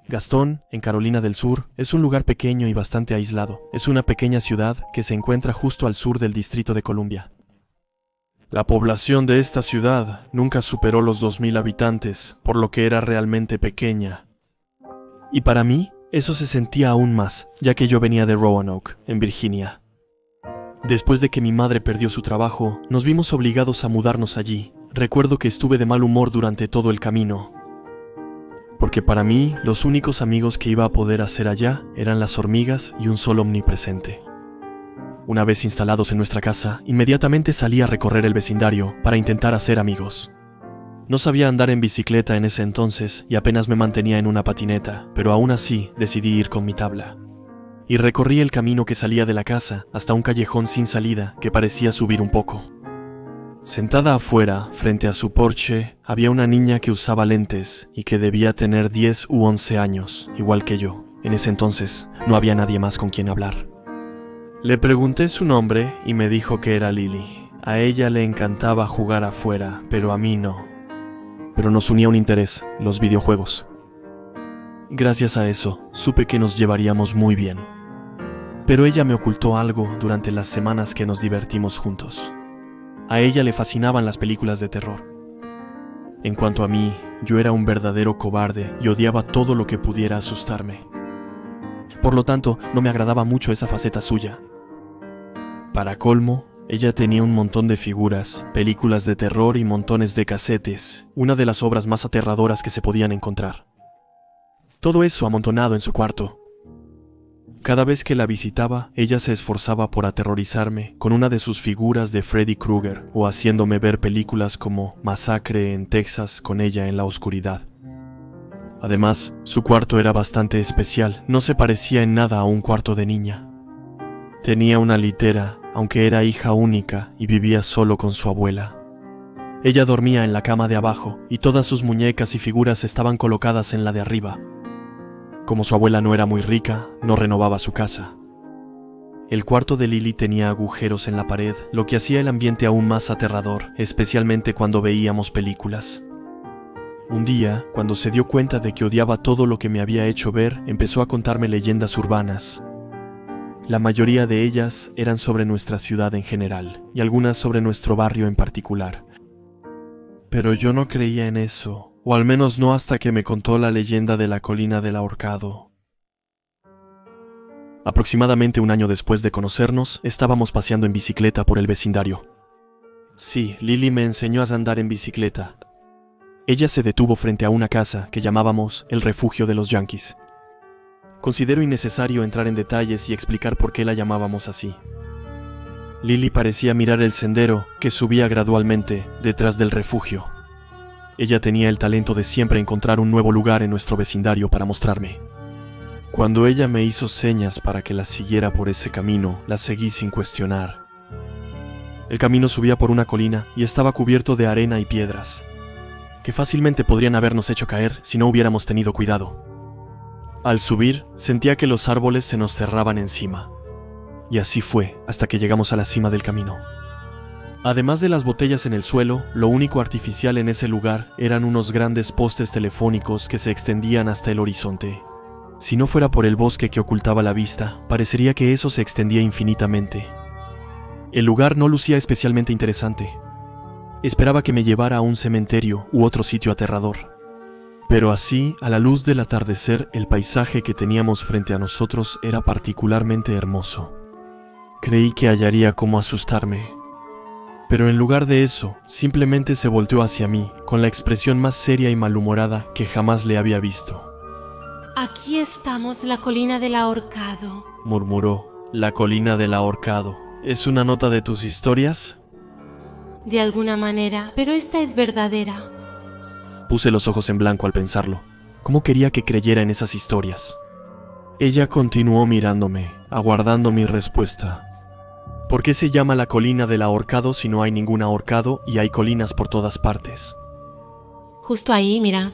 Gastón, en Carolina del Sur, es un lugar pequeño y bastante aislado. Es una pequeña ciudad que se encuentra justo al sur del Distrito de Columbia. La población de esta ciudad nunca superó los 2000 habitantes, por lo que era realmente pequeña. Y para mí, eso se sentía aún más, ya que yo venía de Roanoke, en Virginia. Después de que mi madre perdió su trabajo, nos vimos obligados a mudarnos allí. Recuerdo que estuve de mal humor durante todo el camino, porque para mí, los únicos amigos que iba a poder hacer allá eran las hormigas y un sol omnipresente. Una vez instalados en nuestra casa, inmediatamente salí a recorrer el vecindario para intentar hacer amigos. No sabía andar en bicicleta en ese entonces y apenas me mantenía en una patineta, pero aún así decidí ir con mi tabla. Y recorrí el camino que salía de la casa hasta un callejón sin salida que parecía subir un poco. Sentada afuera, frente a su porche, había una niña que usaba lentes y que debía tener 10 u 11 años, igual que yo. En ese entonces, no había nadie más con quien hablar. Le pregunté su nombre y me dijo que era Lily. A ella le encantaba jugar afuera, pero a mí no. Pero nos unía un interés, los videojuegos. Gracias a eso, supe que nos llevaríamos muy bien. Pero ella me ocultó algo durante las semanas que nos divertimos juntos. A ella le fascinaban las películas de terror. En cuanto a mí, yo era un verdadero cobarde y odiaba todo lo que pudiera asustarme. Por lo tanto, no me agradaba mucho esa faceta suya. Para colmo, ella tenía un montón de figuras, películas de terror y montones de casetes, una de las obras más aterradoras que se podían encontrar. Todo eso amontonado en su cuarto. Cada vez que la visitaba, ella se esforzaba por aterrorizarme con una de sus figuras de Freddy Krueger o haciéndome ver películas como Masacre en Texas con ella en la oscuridad. Además, su cuarto era bastante especial, no se parecía en nada a un cuarto de niña. Tenía una litera, aunque era hija única y vivía solo con su abuela. Ella dormía en la cama de abajo y todas sus muñecas y figuras estaban colocadas en la de arriba. Como su abuela no era muy rica, no renovaba su casa. El cuarto de Lily tenía agujeros en la pared, lo que hacía el ambiente aún más aterrador, especialmente cuando veíamos películas. Un día, cuando se dio cuenta de que odiaba todo lo que me había hecho ver, empezó a contarme leyendas urbanas. La mayoría de ellas eran sobre nuestra ciudad en general, y algunas sobre nuestro barrio en particular. Pero yo no creía en eso. O al menos no hasta que me contó la leyenda de la colina del ahorcado. Aproximadamente un año después de conocernos, estábamos paseando en bicicleta por el vecindario. Sí, Lily me enseñó a andar en bicicleta. Ella se detuvo frente a una casa que llamábamos el refugio de los Yankees. Considero innecesario entrar en detalles y explicar por qué la llamábamos así. Lily parecía mirar el sendero que subía gradualmente detrás del refugio. Ella tenía el talento de siempre encontrar un nuevo lugar en nuestro vecindario para mostrarme. Cuando ella me hizo señas para que la siguiera por ese camino, la seguí sin cuestionar. El camino subía por una colina y estaba cubierto de arena y piedras, que fácilmente podrían habernos hecho caer si no hubiéramos tenido cuidado. Al subir, sentía que los árboles se nos cerraban encima. Y así fue hasta que llegamos a la cima del camino. Además de las botellas en el suelo, lo único artificial en ese lugar eran unos grandes postes telefónicos que se extendían hasta el horizonte. Si no fuera por el bosque que ocultaba la vista, parecería que eso se extendía infinitamente. El lugar no lucía especialmente interesante. Esperaba que me llevara a un cementerio u otro sitio aterrador. Pero así, a la luz del atardecer, el paisaje que teníamos frente a nosotros era particularmente hermoso. Creí que hallaría cómo asustarme. Pero en lugar de eso, simplemente se volteó hacia mí, con la expresión más seria y malhumorada que jamás le había visto. Aquí estamos, la colina del ahorcado, murmuró. La colina del ahorcado. ¿Es una nota de tus historias? De alguna manera, pero esta es verdadera. Puse los ojos en blanco al pensarlo. ¿Cómo quería que creyera en esas historias? Ella continuó mirándome, aguardando mi respuesta. ¿Por qué se llama la colina del ahorcado si no hay ningún ahorcado y hay colinas por todas partes? Justo ahí, mira.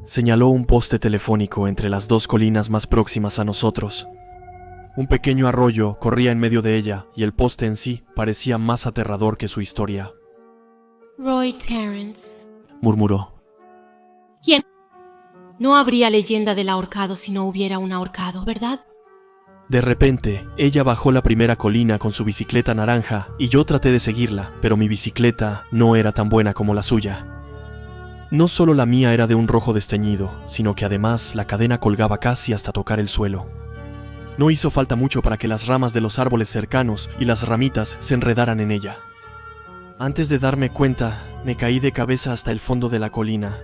Señaló un poste telefónico entre las dos colinas más próximas a nosotros. Un pequeño arroyo corría en medio de ella y el poste en sí parecía más aterrador que su historia. Roy Terrence, Murmuró. ¿quién? No habría leyenda del ahorcado si no hubiera un ahorcado, ¿verdad? De repente, ella bajó la primera colina con su bicicleta naranja y yo traté de seguirla, pero mi bicicleta no era tan buena como la suya. No solo la mía era de un rojo desteñido, sino que además la cadena colgaba casi hasta tocar el suelo. No hizo falta mucho para que las ramas de los árboles cercanos y las ramitas se enredaran en ella. Antes de darme cuenta, me caí de cabeza hasta el fondo de la colina.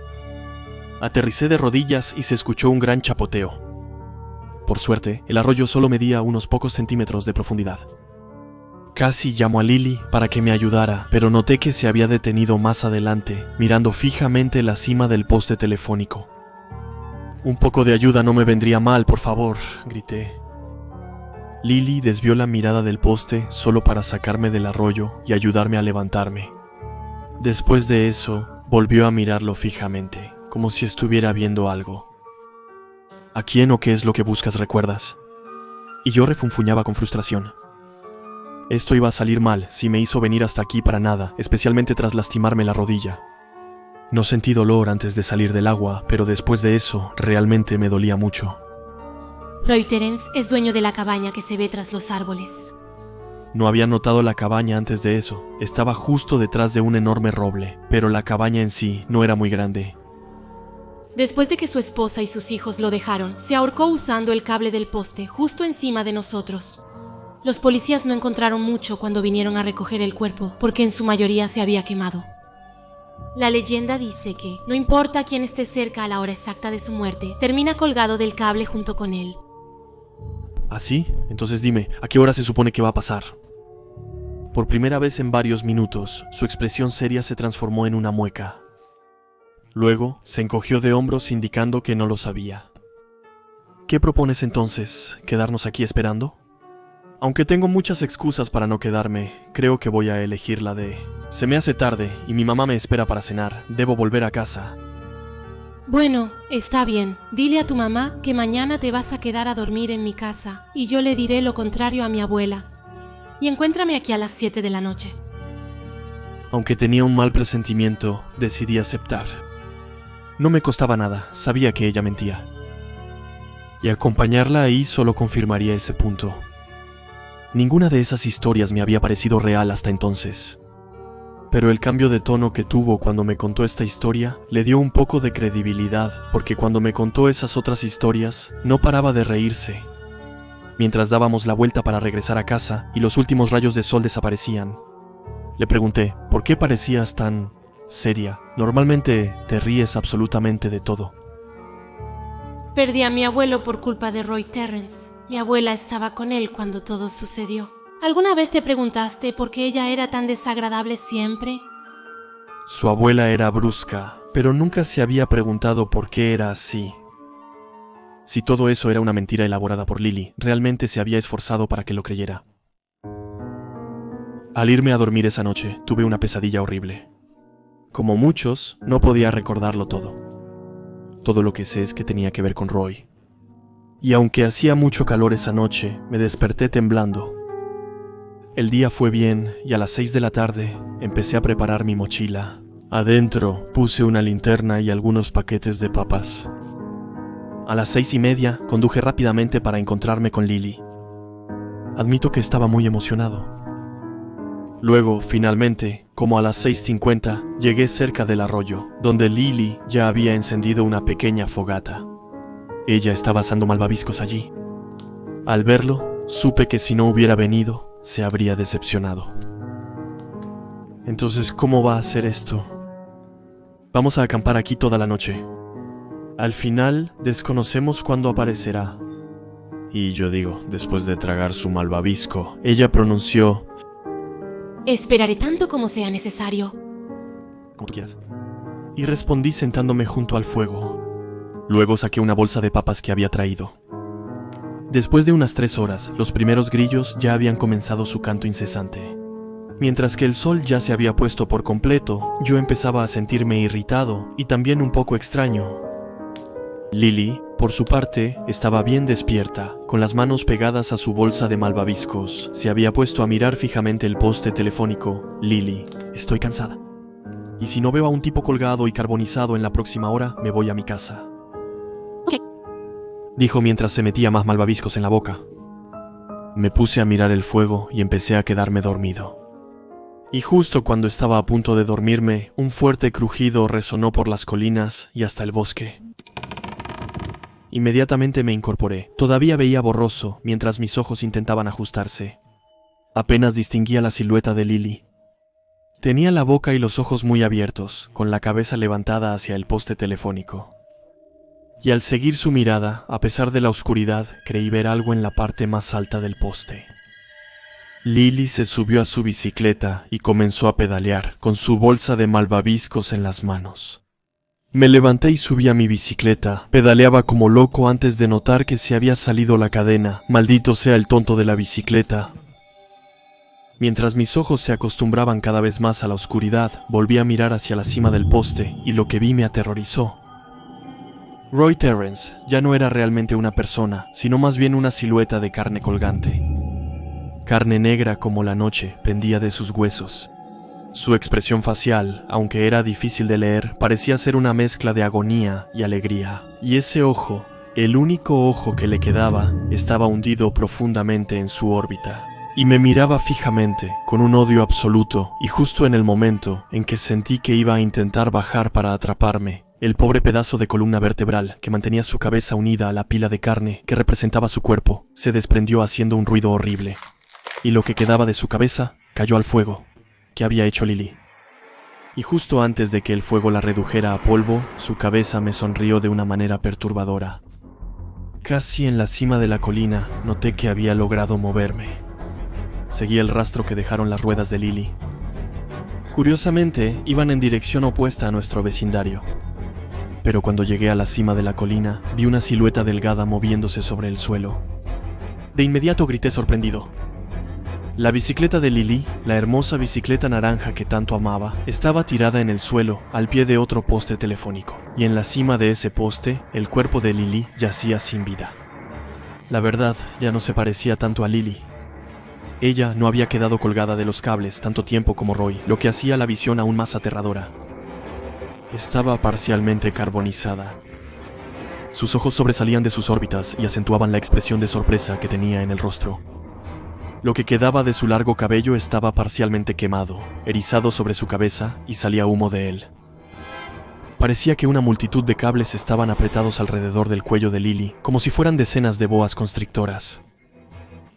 Aterricé de rodillas y se escuchó un gran chapoteo. Por suerte, el arroyo solo medía unos pocos centímetros de profundidad. Casi llamó a Lily para que me ayudara, pero noté que se había detenido más adelante, mirando fijamente la cima del poste telefónico. «Un poco de ayuda no me vendría mal, por favor», grité. Lily desvió la mirada del poste solo para sacarme del arroyo y ayudarme a levantarme. Después de eso, volvió a mirarlo fijamente, como si estuviera viendo algo. ¿A quién o qué es lo que buscas, recuerdas? Y yo refunfuñaba con frustración. Esto iba a salir mal si me hizo venir hasta aquí para nada, especialmente tras lastimarme la rodilla. No sentí dolor antes de salir del agua, pero después de eso realmente me dolía mucho. Roy Terence es dueño de la cabaña que se ve tras los árboles. No había notado la cabaña antes de eso. Estaba justo detrás de un enorme roble, pero la cabaña en sí no era muy grande. Después de que su esposa y sus hijos lo dejaron, se ahorcó usando el cable del poste justo encima de nosotros. Los policías no encontraron mucho cuando vinieron a recoger el cuerpo, porque en su mayoría se había quemado. La leyenda dice que, no importa quién esté cerca a la hora exacta de su muerte, termina colgado del cable junto con él. ¿Ah, sí? Entonces dime, ¿a qué hora se supone que va a pasar? Por primera vez en varios minutos, su expresión seria se transformó en una mueca. Luego, se encogió de hombros indicando que no lo sabía. ¿Qué propones entonces? ¿Quedarnos aquí esperando? Aunque tengo muchas excusas para no quedarme, creo que voy a elegir la de... Se me hace tarde y mi mamá me espera para cenar. Debo volver a casa. Bueno, está bien. Dile a tu mamá que mañana te vas a quedar a dormir en mi casa y yo le diré lo contrario a mi abuela. Y encuéntrame aquí a las 7 de la noche. Aunque tenía un mal presentimiento, decidí aceptar. No me costaba nada, sabía que ella mentía. Y acompañarla ahí solo confirmaría ese punto. Ninguna de esas historias me había parecido real hasta entonces. Pero el cambio de tono que tuvo cuando me contó esta historia le dio un poco de credibilidad, porque cuando me contó esas otras historias, no paraba de reírse. Mientras dábamos la vuelta para regresar a casa y los últimos rayos de sol desaparecían, le pregunté, ¿por qué parecías tan seria? Normalmente te ríes absolutamente de todo. Perdí a mi abuelo por culpa de Roy Terence. Mi abuela estaba con él cuando todo sucedió. ¿Alguna vez te preguntaste por qué ella era tan desagradable siempre? Su abuela era brusca, pero nunca se había preguntado por qué era así. Si todo eso era una mentira elaborada por Lily, realmente se había esforzado para que lo creyera. Al irme a dormir esa noche, tuve una pesadilla horrible. Como muchos, no podía recordarlo todo. Todo lo que sé es que tenía que ver con Roy. Y aunque hacía mucho calor esa noche, me desperté temblando. El día fue bien y a las 6 de la tarde empecé a preparar mi mochila. Adentro puse una linterna y algunos paquetes de papas. A las 6:30 conduje rápidamente para encontrarme con Lily. Admito que estaba muy emocionado. Luego, finalmente, como a las 6:50, llegué cerca del arroyo, donde Lily ya había encendido una pequeña fogata. Ella estaba asando malvaviscos allí. Al verlo, supe que si no hubiera venido, se habría decepcionado. Entonces, ¿cómo va a ser esto? Vamos a acampar aquí toda la noche. Al final, desconocemos cuándo aparecerá. Y yo digo, después de tragar su malvavisco, ella pronunció... Esperaré tanto como sea necesario. Como tú quieras. Y respondí sentándome junto al fuego. Luego saqué una bolsa de papas que había traído. Después de unas 3 horas, los primeros grillos ya habían comenzado su canto incesante. Mientras que el sol ya se había puesto por completo, yo empezaba a sentirme irritado y también un poco extraño. Lily, por su parte, estaba bien despierta, con las manos pegadas a su bolsa de malvaviscos. Se había puesto a mirar fijamente el poste telefónico. Lily, estoy cansada. Y si no veo a un tipo colgado y carbonizado en la próxima hora, me voy a mi casa. dijo mientras se metía más malvaviscos en la boca. Me puse a mirar el fuego y empecé a quedarme dormido. Y justo cuando estaba a punto de dormirme, un fuerte crujido resonó por las colinas y hasta el bosque. Inmediatamente me incorporé. Todavía veía borroso mientras mis ojos intentaban ajustarse. Apenas distinguía la silueta de Lily. Tenía la boca y los ojos muy abiertos, con la cabeza levantada hacia el poste telefónico. Y al seguir su mirada, a pesar de la oscuridad, creí ver algo en la parte más alta del poste. Lily se subió a su bicicleta y comenzó a pedalear, con su bolsa de malvaviscos en las manos. Me levanté y subí a mi bicicleta. Pedaleaba como loco antes de notar que se había salido la cadena. Maldito sea el tonto de la bicicleta. Mientras mis ojos se acostumbraban cada vez más a la oscuridad, volví a mirar hacia la cima del poste y lo que vi me aterrorizó. Roy Terrence ya no era realmente una persona, sino más bien una silueta de carne colgante. Carne negra como la noche pendía de sus huesos. Su expresión facial, aunque era difícil de leer, parecía ser una mezcla de agonía y alegría. Y ese ojo, el único ojo que le quedaba, estaba hundido profundamente en su órbita. Y me miraba fijamente, con un odio absoluto, y justo en el momento en que sentí que iba a intentar bajar para atraparme, el pobre pedazo de columna vertebral que mantenía su cabeza unida a la pila de carne que representaba su cuerpo, se desprendió haciendo un ruido horrible. Y lo que quedaba de su cabeza cayó al fuego que había hecho Lily. Y justo antes de que el fuego la redujera a polvo, su cabeza me sonrió de una manera perturbadora. Casi en la cima de la colina noté que había logrado moverme. Seguí el rastro que dejaron las ruedas de Lily. Curiosamente, iban en dirección opuesta a nuestro vecindario. Pero cuando llegué a la cima de la colina, vi una silueta delgada moviéndose sobre el suelo. De inmediato grité sorprendido. La bicicleta de Lily, la hermosa bicicleta naranja que tanto amaba, estaba tirada en el suelo, al pie de otro poste telefónico, y en la cima de ese poste, el cuerpo de Lily yacía sin vida. La verdad, ya no se parecía tanto a Lily. Ella no había quedado colgada de los cables tanto tiempo como Roy, lo que hacía la visión aún más aterradora. Estaba parcialmente carbonizada. Sus ojos sobresalían de sus órbitas y acentuaban la expresión de sorpresa que tenía en el rostro. Lo que quedaba de su largo cabello estaba parcialmente quemado, erizado sobre su cabeza y salía humo de él. Parecía que una multitud de cables estaban apretados alrededor del cuello de Lily, como si fueran decenas de boas constrictoras.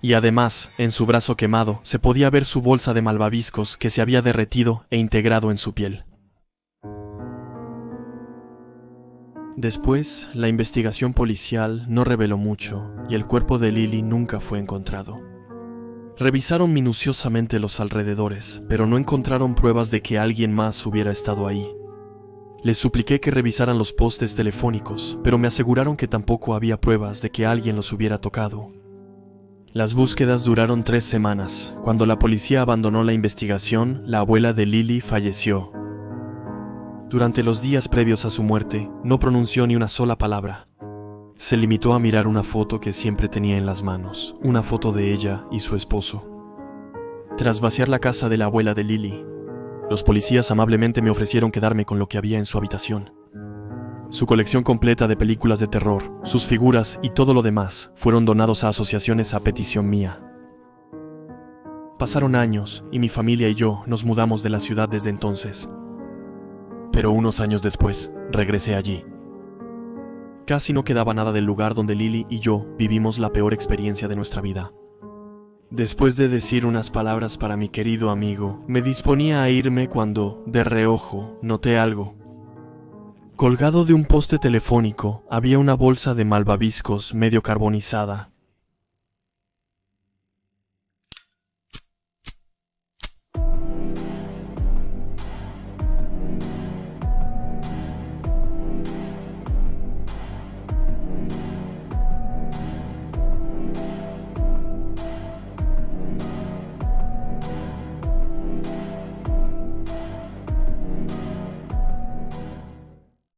Y además, en su brazo quemado, se podía ver su bolsa de malvaviscos que se había derretido e integrado en su piel. Después, la investigación policial no reveló mucho y el cuerpo de Lily nunca fue encontrado. Revisaron minuciosamente los alrededores, pero no encontraron pruebas de que alguien más hubiera estado ahí. Les supliqué que revisaran los postes telefónicos, pero me aseguraron que tampoco había pruebas de que alguien los hubiera tocado. Las búsquedas duraron 3 semanas. Cuando la policía abandonó la investigación, la abuela de Lily falleció. Durante los días previos a su muerte, no pronunció ni una sola palabra. Se limitó a mirar una foto que siempre tenía en las manos, una foto de ella y su esposo. Tras vaciar la casa de la abuela de Lily, los policías amablemente me ofrecieron quedarme con lo que había en su habitación. Su colección completa de películas de terror, sus figuras y todo lo demás fueron donados a asociaciones a petición mía. Pasaron años y mi familia y yo nos mudamos de la ciudad desde entonces. Pero unos años después, regresé allí. Casi no quedaba nada del lugar donde Lily y yo vivimos la peor experiencia de nuestra vida. Después de decir unas palabras para mi querido amigo, me disponía a irme cuando, de reojo, noté algo. Colgado de un poste telefónico había una bolsa de malvaviscos medio carbonizada.